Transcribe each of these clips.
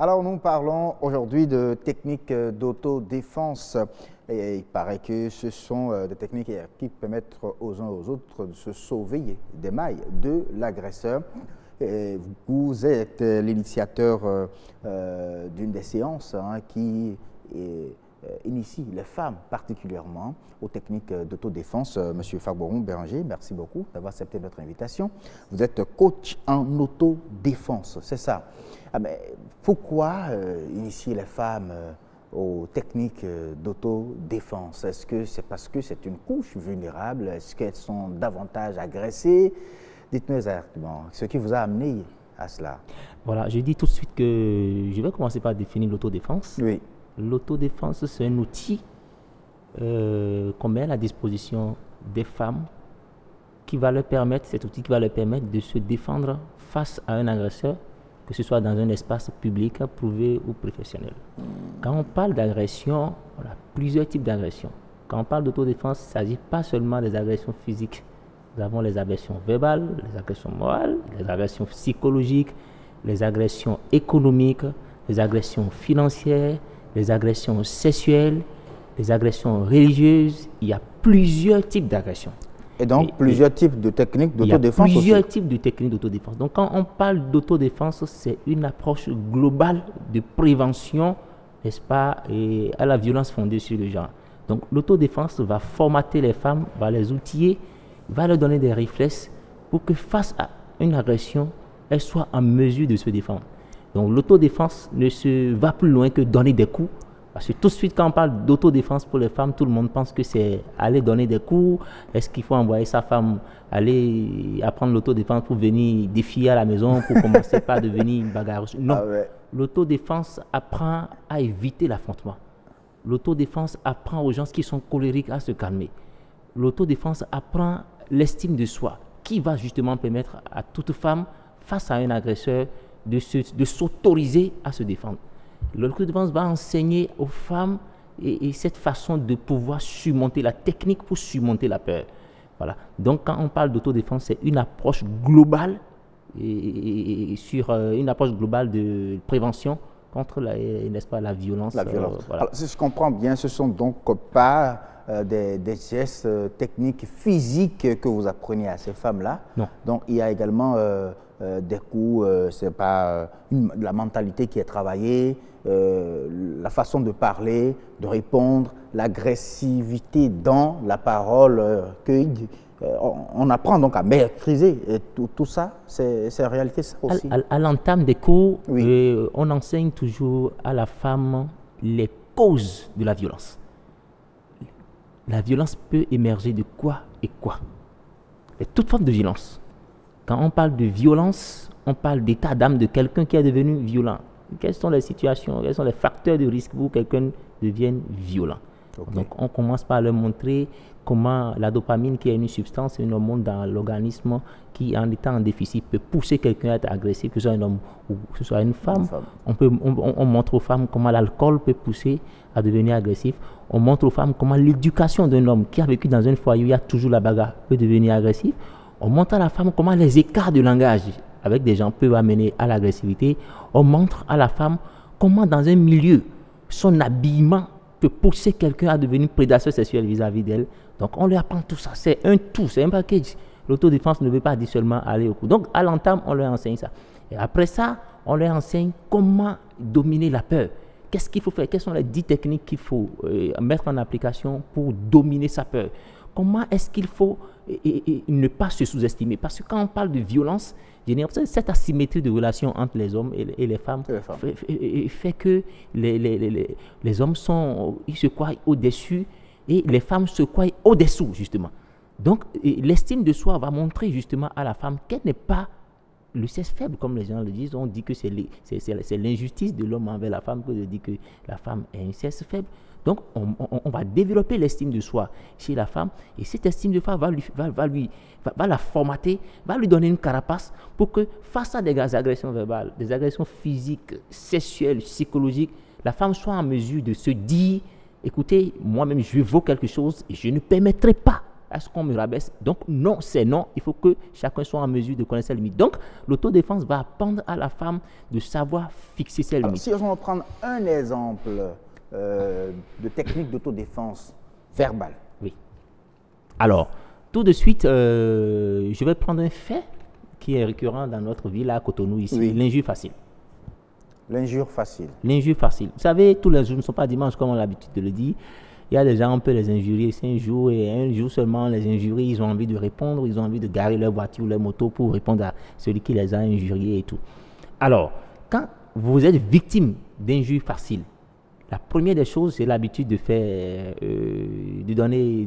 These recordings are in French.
Alors, nous parlons aujourd'hui de techniques d'autodéfense. Et il paraît que ce sont des techniques qui permettent aux uns aux autres de se sauver des mailles de l'agresseur. Vous êtes l'initiateur d'une des séances qui initie les femmes particulièrement aux techniques d'autodéfense. Monsieur Fagboron Béranger, merci beaucoup d'avoir accepté notre invitation. Vous êtes coach en autodéfense, c'est ça. Mais pourquoi initier les femmes aux techniques d'autodéfense? Est-ce que c'est parce que c'est une couche vulnérable? Est-ce qu'elles sont davantage agressées? Dites-nous exactement ce qui vous a amené à cela. Voilà, je dis tout de suite que je vais commencer par définir l'autodéfense. Oui. L'autodéfense, c'est un outil qu'on met à la disposition des femmes qui va leur permettre, cet outil qui va leur permettre de se défendre face à un agresseur, que ce soit dans un espace public, privé ou professionnel. Quand on parle d'agression, on a plusieurs types d'agressions. Quand on parle d'autodéfense, il ne s'agit pas seulement des agressions physiques. Nous avons les agressions verbales, les agressions morales, les agressions psychologiques, les agressions économiques, les agressions financières, les agressions sexuelles, les agressions religieuses. Il y a plusieurs types d'agressions. Et donc, plusieurs types de techniques d'autodéfense aussi. Plusieurs types de techniques d'autodéfense. Donc, quand on parle d'autodéfense, c'est une approche globale de prévention, n'est-ce pas, et à la violence fondée sur le genre. Donc, l'autodéfense va formater les femmes, va les outiller, va leur donner des réflexes pour que face à une agression, elles soient en mesure de se défendre. Donc, l'autodéfense ne se va plus loin que donner des coups. Parce que tout de suite, quand on parle d'autodéfense pour les femmes, tout le monde pense que c'est aller donner des coups. Est-ce qu'il faut envoyer sa femme aller apprendre l'autodéfense pour venir défier à la maison, pour commencer par devenir une bagarreuse? Non. Ah ouais. L'autodéfense apprend à éviter l'affrontement. L'autodéfense apprend aux gens qui sont colériques à se calmer. L'autodéfense apprend l'estime de soi, qui va justement permettre à toute femme, face à un agresseur, de s'autoriser à se défendre. L'autodéfense va enseigner aux femmes et cette façon de pouvoir surmonter la technique pour surmonter la peur. Voilà. Donc, quand on parle d'autodéfense, c'est une approche globale et sur une approche globale de prévention contre n'est-ce pas, la violence. La violence. Voilà. Alors, si je comprends bien, ce ne sont donc pas des gestes techniques physiques que vous apprenez à ces femmes-là. Non. Donc, il y a également des coups, c'est pas la mentalité qui est travaillée, la façon de parler, de répondre, l'agressivité dans la parole on apprend donc à maîtriser. Et tout ça, c'est en réalité ça aussi. À l'entame des cours, oui. On enseigne toujours à la femme les causes de la violence. La violence peut émerger de quoi et quoi? De toute forme de violence. Quand on parle de violence, on parle d'état d'âme de quelqu'un qui est devenu violent. Quelles sont les situations, quels sont les facteurs de risque pour que quelqu'un devienne violent? Okay. Donc, on commence par leur montrer comment la dopamine, qui est une substance, une hormone dans l'organisme qui, en étant en déficit, peut pousser quelqu'un à être agressif, que ce soit un homme ou que ce soit une femme. On montre aux femmes comment l'alcool peut pousser à devenir agressif. On montre aux femmes comment l'éducation d'un homme qui a vécu dans un foyer où il y a toujours la bagarre peut devenir agressif. On montre à la femme comment les écarts de langage avec des gens peuvent amener à l'agressivité. On montre à la femme comment dans un milieu, son habillement peut pousser quelqu'un à devenir prédateur sexuel vis-à-vis d'elle. Donc on lui apprend tout ça. C'est un tout, c'est un package. L'autodéfense ne veut pas dire seulement aller au coup. Donc à l'entame, on leur enseigne ça. Et après ça, on leur enseigne comment dominer la peur. Qu'est-ce qu'il faut faire? Quelles sont les 10 techniques qu'il faut mettre en application pour dominer sa peur? Comment est-ce qu'il faut ne pas se sous-estimer? Parce que quand on parle de violence, cette asymétrie de relations entre les hommes et les femmes fait que les hommes ils se croient au-dessus et les femmes se croient au-dessous, justement. Donc, l'estime de soi va montrer justement à la femme qu'elle n'est pas le sexe faible, comme les gens le disent. On dit que c'est l'injustice de l'homme envers la femme que de dire que la femme est un sexe faible. Donc, on va développer l'estime de soi chez la femme et cette estime de soi va la formater, va lui donner une carapace pour que face à des agressions verbales, des agressions physiques, sexuelles, psychologiques, la femme soit en mesure de se dire, écoutez, moi-même je vaux quelque chose et je ne permettrai pas à ce qu'on me rabaisse. Donc, non, c'est non. Il faut que chacun soit en mesure de connaître ses limites. Donc, l'autodéfense va apprendre à la femme de savoir fixer ses Alors, limites. si on va prendre un exemple de technique d'autodéfense verbale. Oui. Alors, tout de suite, je vais prendre un fait qui est récurrent dans notre ville à Cotonou ici, Oui. l'injure facile. L'injure facile. L'injure facile. Vous savez, tous les jours ne sont pas dimanches comme on a l'habitude de le dire. Il y a des gens, on peut les injurier 5 jours et un jour seulement les injurier, ils ont envie de répondre, ils ont envie de garer leur voiture, leur moto pour répondre à celui qui les a injuriés et tout. Alors, quand vous êtes victime d'injures faciles, la première des choses, c'est l'habitude de faire, de donner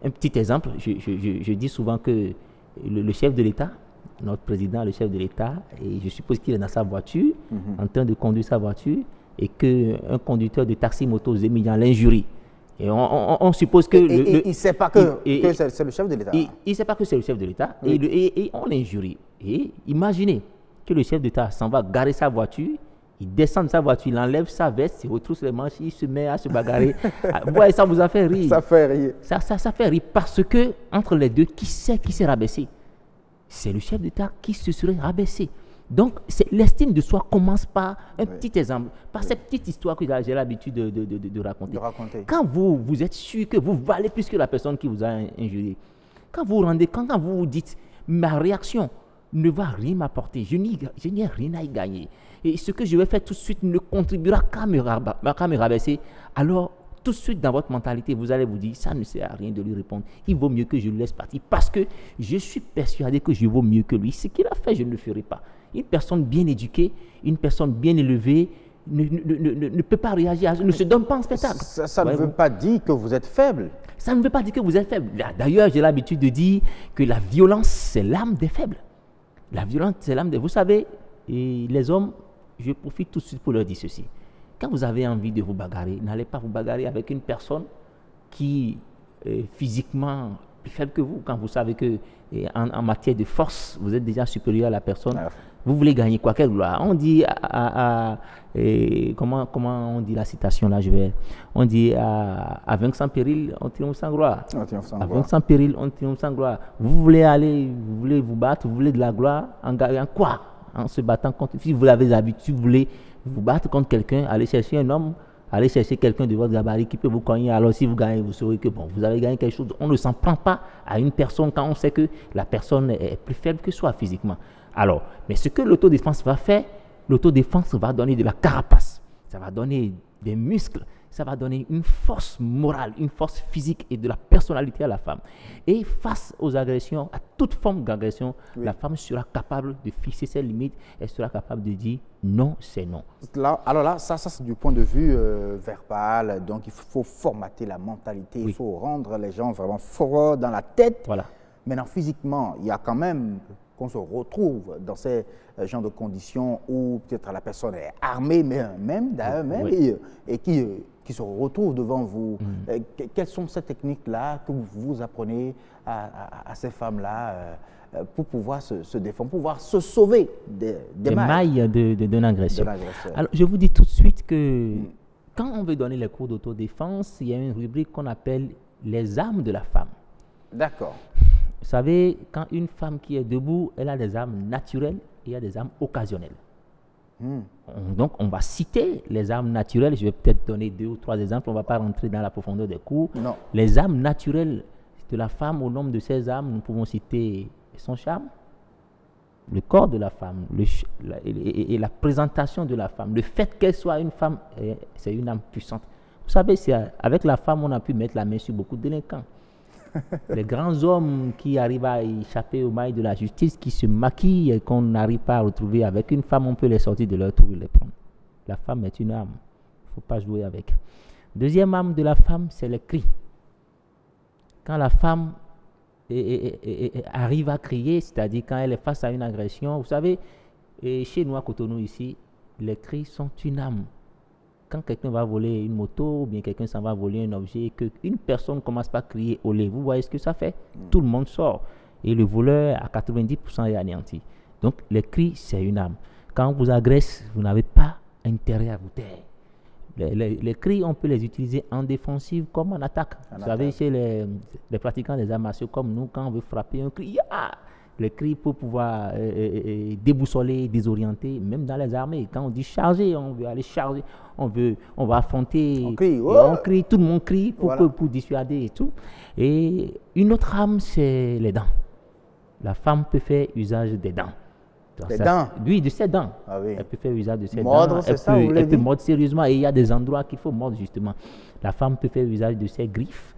un petit exemple. Je dis souvent que le chef de l'État, notre président, le chef de l'État, et je suppose qu'il est dans sa voiture, en train de conduire sa voiture, et qu'un conducteur de taxi-moto Zémilian l'injurie. Et on suppose que... il ne sait pas que c'est le chef de l'État. Il ne sait pas que c'est le chef de l'État, et on l'injurie. Et imaginez que le chef d'État s'en va garer sa voiture, il descend de sa voiture, il enlève sa veste, il retrousse les manches, il se met à se bagarrer. Vous voyez, ça vous a fait rire. Ça fait rire. Ça fait rire parce que, entre les deux, qui s'est rabaissé? C'est le chef d'État qui se serait rabaissé. Donc, l'estime de soi commence par un petit exemple, par cette petite histoire que j'ai l'habitude de raconter. Quand vous êtes sûr que vous valez plus que la personne qui vous a injurié, quand vous vous dites, ma réaction ne va rien m'apporter, je n'ai rien à y gagner, et ce que je vais faire tout de suite ne contribuera qu'à me rabaisser, alors tout de suite dans votre mentalité, vous allez vous dire, ça ne sert à rien de lui répondre. Il vaut mieux que je le laisse partir parce que je suis persuadé que je vaux mieux que lui. Ce qu'il a fait, je ne le ferai pas. Une personne bien éduquée, une personne bien élevée ne peut pas réagir, ne se donne pas en spectacle. Ça ne veut pas dire que vous êtes faible. Ça ne veut pas dire que vous êtes faible. D'ailleurs, j'ai l'habitude de dire que la violence, c'est l'âme des faibles. La violence, c'est l'âme des... Vous savez, et les hommes, je profite tout de suite pour leur dire ceci. Quand vous avez envie de vous bagarrer, n'allez pas vous bagarrer avec une personne qui est physiquement plus faible que vous. Quand vous savez que en matière de force, vous êtes déjà supérieur à la personne, vous voulez gagner quoi? Quelle gloire? On dit comment on dit la citation là? On dit à vaincre sans péril, on triomphe sans gloire. À vaincre sans péril, on triomphe sans gloire. Vous voulez vous battre, vous voulez de la gloire en quoi? En se battant contre. Si vous avez l'habitude, vous voulez vous battre contre quelqu'un, allez chercher un homme, allez chercher quelqu'un de votre gabarit qui peut vous cogner. Alors si vous gagnez, vous saurez que bon, vous avez gagné quelque chose. On ne s'en prend pas à une personne quand on sait que la personne est plus faible que soi physiquement. Alors, mais ce que l'autodéfense va faire, l'autodéfense va donner de la carapace, ça va donner des muscles, ça va donner une force morale, une force physique et de la personnalité à la femme. Et face aux agressions, à toute forme d'agression, la femme sera capable de fixer ses limites, elle sera capable de dire non, c'est non. Alors là, ça c'est du point de vue verbal, donc il faut formater la mentalité, il faut rendre les gens vraiment forts dans la tête. Voilà. Maintenant, physiquement, il y a quand même qu'on se retrouve dans ces genres de conditions où peut-être la personne est armée, mais et qui se retrouve devant vous. Quelles sont ces techniques-là que vous apprenez à ces femmes-là pour pouvoir se défendre, pour pouvoir se sauver des mailles d'un agresseur? Alors, je vous dis tout de suite que quand on veut donner les cours d'autodéfense, il y a une rubrique qu'on appelle les armes de la femme. D'accord. Vous savez, quand une femme qui est debout, elle a des armes naturelles et il y a des armes occasionnelles. Donc, on va citer les armes naturelles. Je vais peut-être donner 2 ou 3 exemples. On ne va pas rentrer dans la profondeur des cours. Non. Les armes naturelles de la femme, au nombre de ces armes, nous pouvons citer son charme, le corps de la femme et la présentation de la femme. Le fait qu'elle soit une femme, c'est une âme puissante. Vous savez, avec la femme, on a pu mettre la main sur beaucoup de délinquants. Les grands hommes qui arrivent à échapper aux mailles de la justice, qui se maquillent et qu'on n'arrive pas à retrouver avec une femme, on peut les sortir de leur trou et les prendre. La femme est une arme. Il ne faut pas jouer avec. Deuxième arme de la femme, c'est le cri. Quand la femme arrive à crier, c'est-à-dire quand elle est face à une agression, vous savez, chez nous à Cotonou ici, les cris sont une arme. Quand quelqu'un va voler une moto ou bien quelqu'un s'en va voler un objet et qu'une personne commence par crier olé, vous voyez ce que ça fait? Tout le monde sort. Et le voleur, à 90%, est anéanti. Donc, les cris, c'est une arme. Quand on vous agresse, vous n'avez pas intérêt à vous taire. Les cris, on peut les utiliser en défensive comme en attaque. Vous savez, chez les pratiquants des arts martiaux comme nous, quand on veut frapper un cri, les cris pour pouvoir déboussoler, désorienter, même dans les armées. Quand on dit charger, on veut aller charger, on va affronter. On crie, on crie, tout le monde crie pour dissuader et tout. Et une autre arme, c'est les dents. La femme peut faire usage des dents. Des dents? Oui, de ses dents. Ah oui. Elle peut faire usage de ses mordre, dents. Elle peut mordre sérieusement et il y a des endroits qu'il faut mordre justement. La femme peut faire usage de ses griffes,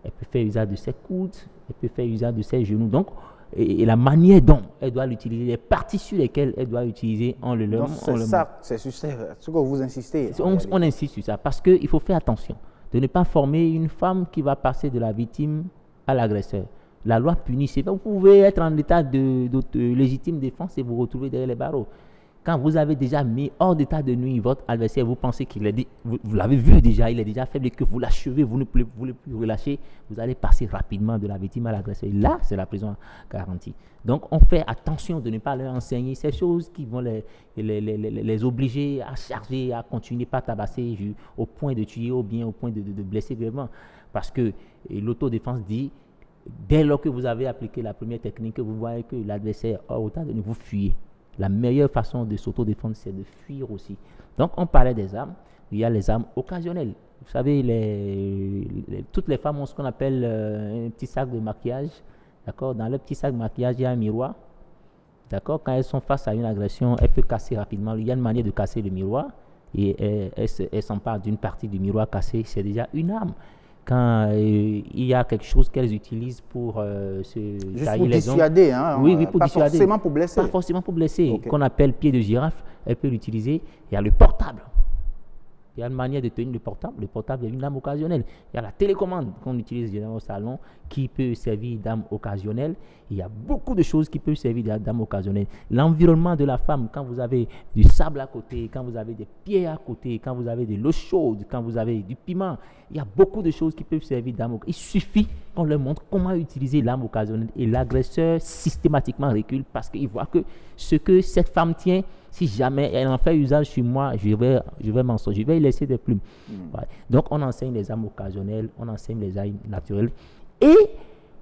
elle peut faire usage de ses coudes, elle peut faire usage de ses genoux. Donc, et la manière dont elle doit l'utiliser, les parties sur lesquelles elle doit l'utiliser, on le montre. C'est ça, c'est sur ce que vous insistez. On insiste sur ça parce qu'il faut faire attention de ne pas former une femme qui va passer de la victime à l'agresseur. La loi punit. Vous pouvez être en état de légitime défense et vous retrouver derrière les barreaux. Quand vous avez déjà mis hors d'état de nuire votre adversaire, vous pensez qu'il est vous l'avez vu déjà, il est déjà faible et que vous l'achevez, vous ne voulez plus relâcher, vous allez passer rapidement de la victime à l'agresseur. Là, c'est la prison garantie. Donc, on fait attention de ne pas leur enseigner ces choses qui vont les obliger à charger, à continuer par tabasser au point de tuer ou bien au point de blesser gravement. Parce que l'autodéfense dit, dès lors que vous avez appliqué la première technique, que vous voyez que l'adversaire a autant de vous fuyez. La meilleure façon de s'autodéfendre, c'est de fuir aussi. Donc, on parlait des armes. Il y a les armes occasionnelles. Vous savez, toutes les femmes ont ce qu'on appelle un petit sac de maquillage. D'accord? Dans le petit sac de maquillage, il y a un miroir. D'accord? Quand elles sont face à une agression, elles peuvent casser rapidement. Il y a une manière de casser le miroir. Et elles s'emparent d'une partie du miroir cassé. C'est déjà une arme. Quand il y a quelque chose qu'elles utilisent pour juste pour dissuader, hein, oui, pour dissuader. Pas forcément pour blesser. Pas forcément pour blesser, Okay. Qu'on appelle pied de girafe, elle peut l'utiliser. Il y a le portable. Il y a une manière de tenir le portable. Le portable est une arme occasionnelle. Il y a la télécommande qu'on utilise généralement au salon qui peut servir d'arme occasionnelle. Il y a beaucoup de choses qui peuvent servir d'arme occasionnelle. L'environnement de la femme, quand vous avez du sable à côté, quand vous avez des pierres à côté, quand vous avez de l'eau chaude, quand vous avez du piment, il y a beaucoup de choses qui peuvent servir d'arme occasionnelle. Il suffit qu'on leur montre comment utiliser l'arme occasionnelle et l'agresseur systématiquement recule parce qu'il voit que ce que cette femme tient, si jamais elle en fait usage sur moi, je vais m'en sortir, je vais y laisser des plumes. Ouais. Donc, on enseigne les armes occasionnelles, on enseigne les armes naturelles et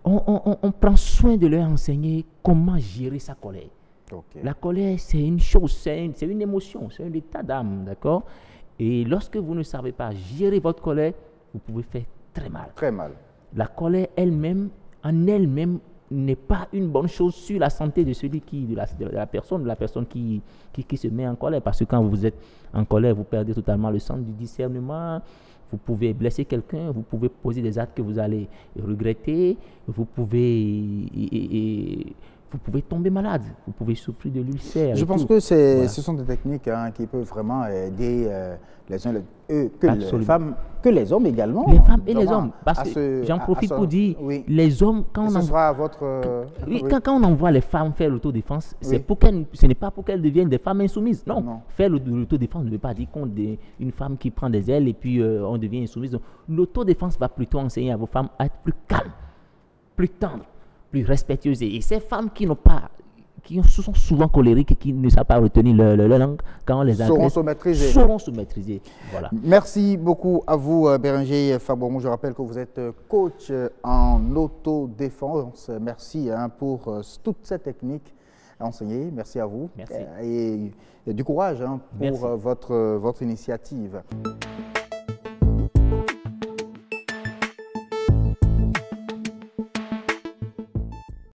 on prend soin de leur enseigner comment gérer sa colère. Okay. La colère, c'est une chose, c'est une émotion, c'est un état d'âme, d'accord? Et lorsque vous ne savez pas gérer votre colère, vous pouvez faire très mal. Très mal. La colère elle-même, en elle-même, n'est pas une bonne chose sur la santé de celui de la personne qui se met en colère. Parce que quand vous êtes en colère, vous perdez totalement le sens du discernement. Vous pouvez blesser quelqu'un, vous pouvez poser des actes que vous allez regretter, vous pouvez tomber malade, vous pouvez souffrir de l'ulcère. Je pense que ce sont des techniques qui peuvent vraiment aider les uns, les femmes, que les hommes également. Les femmes et les hommes. Parce que j'en profite pour dire, les hommes, quand quand on envoie les femmes faire l'autodéfense, ce n'est pas pour qu'elles deviennent des femmes insoumises. Non. Faire l'autodéfense ne veut pas dire qu'on est une femme qui prend des ailes et puis on devient insoumise. L'autodéfense va plutôt enseigner à vos femmes à être plus calmes, plus tendres, plus respectueuses. Et ces femmes qui sont souvent colériques et qui ne savent pas retenir leur langue, quand on les agresse, sauront se maîtriser. Voilà. Merci beaucoup à vous, Bérenger Fabormou. Je rappelle que vous êtes coach en autodéfense. Merci pour toutes ces techniques enseignées. Merci à vous. Merci. Et du courage pour votre initiative.